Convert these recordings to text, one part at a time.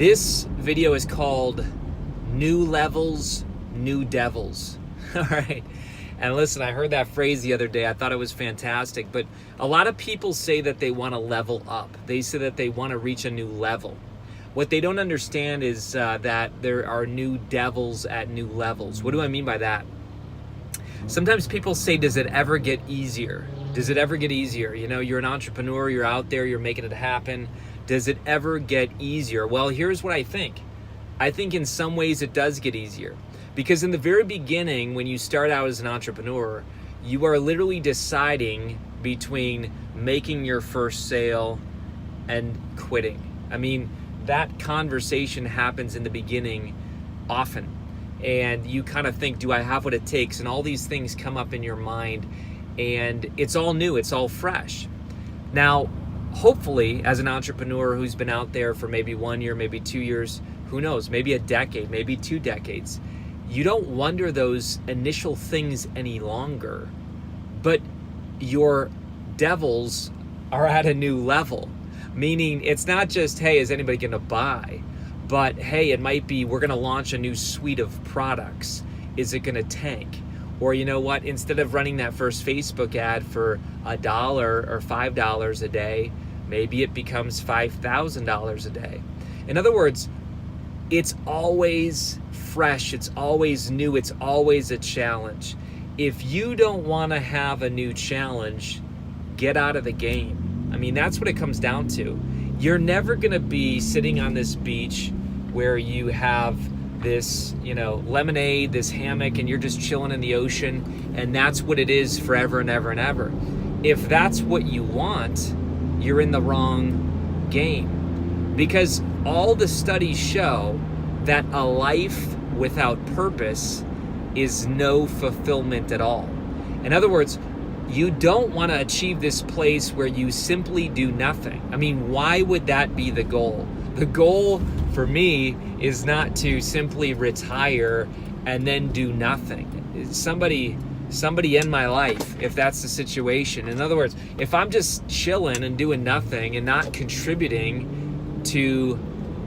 This video is called New Levels, New Devils. All right. And listen, I heard that phrase the other day. I thought it was fantastic. But a lot of people say that they want to level up. They say that they want to reach a new level. What they don't understand is that there are new devils at new levels. What do I mean by that? Sometimes people say, does it ever get easier? Does it ever get easier? You know, you're an entrepreneur, you're out there, you're making it happen. Does it ever get easier? Well, here's what I think. I think in some ways it does get easier. Because in the very beginning, when you start out as an entrepreneur, you are literally deciding between making your first sale and quitting. I mean, that conversation happens in the beginning often. And you kind of think, do I have what it takes? And all these things come up in your mind, and it's all new, it's all fresh. Now, hopefully, as an entrepreneur who's been out there for maybe 1 year, maybe 2 years, who knows, maybe a decade, maybe 2 decades, you don't wonder those initial things any longer, but your devils are at a new level. Meaning it's not just, hey, is anybody gonna buy? But hey, it might be, we're gonna launch a new suite of products. Is it gonna tank? Or you know what, instead of running that first Facebook ad for $1 or $5 a day, maybe it becomes $5,000 a day. In other words, it's always fresh, it's always new, it's always a challenge. If you don't wanna have a new challenge, get out of the game. I mean, that's what it comes down to. You're never gonna be sitting on this beach where you have this, lemonade, this hammock, and you're just chilling in the ocean, and that's what it is forever and ever and ever. If that's what you want, you're in the wrong game. Because all the studies show that a life without purpose is no fulfillment at all. In other words, you don't want to achieve this place where you simply do nothing. I mean, why would that be the goal? The goal for me is not to simply retire and then do nothing. Somebody in my life, if that's the situation. In other words, if I'm just chilling and doing nothing and not contributing to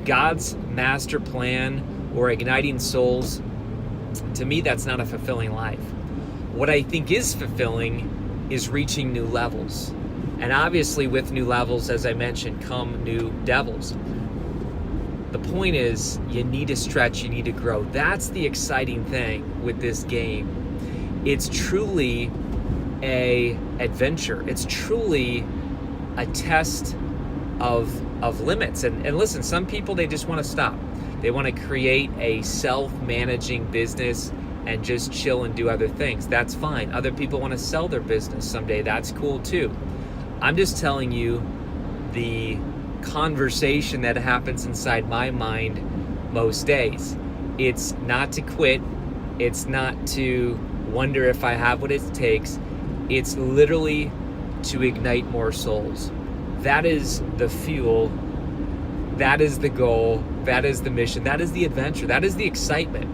God's master plan or igniting souls, to me, that's not a fulfilling life. What I think is fulfilling is reaching new levels. And obviously with new levels, as I mentioned, come new devils. The point is, you need to stretch, you need to grow. That's the exciting thing with this game. It's truly an adventure. It's truly a test of limits. And listen, some people, they just want to stop. They want to create a self-managing business and just chill and do other things. That's fine. Other people want to sell their business someday. That's cool too. I'm just telling you the conversation that happens inside my mind most days. It's not to quit. It's not to wonder if I have what it takes. It's literally to ignite more souls. That is the fuel. That is the goal. That is the mission. That is the adventure. That is the excitement.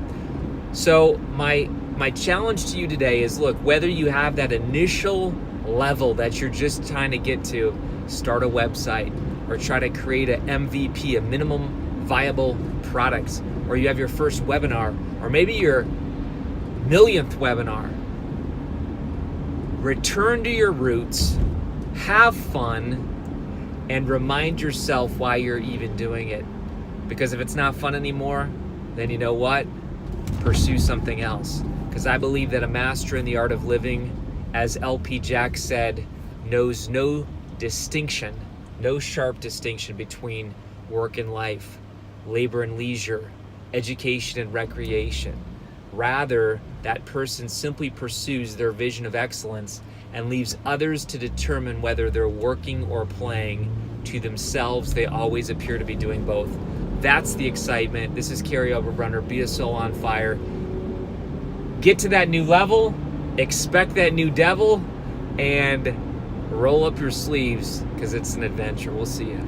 So my challenge to you today is, look, whether you have that initial level that you're just trying to get to, start a website or try to create an MVP, a minimum viable product, or you have your first webinar, or maybe your millionth webinar, return to your roots, have fun, and remind yourself why you're even doing it. Because if it's not fun anymore, then you know what? Pursue something else. Because I believe that a master in the art of living, as LP Jack said, knows no distinction, no sharp distinction between work and life, labor and leisure, education and recreation. Rather, that person simply pursues their vision of excellence and leaves others to determine whether they're working or playing. To themselves, they always appear to be doing both. That's the excitement. This is Kary Oberbrunner. Be a soul on fire. Get to that new level, expect that new devil, and roll up your sleeves, because it's an adventure. We'll see you.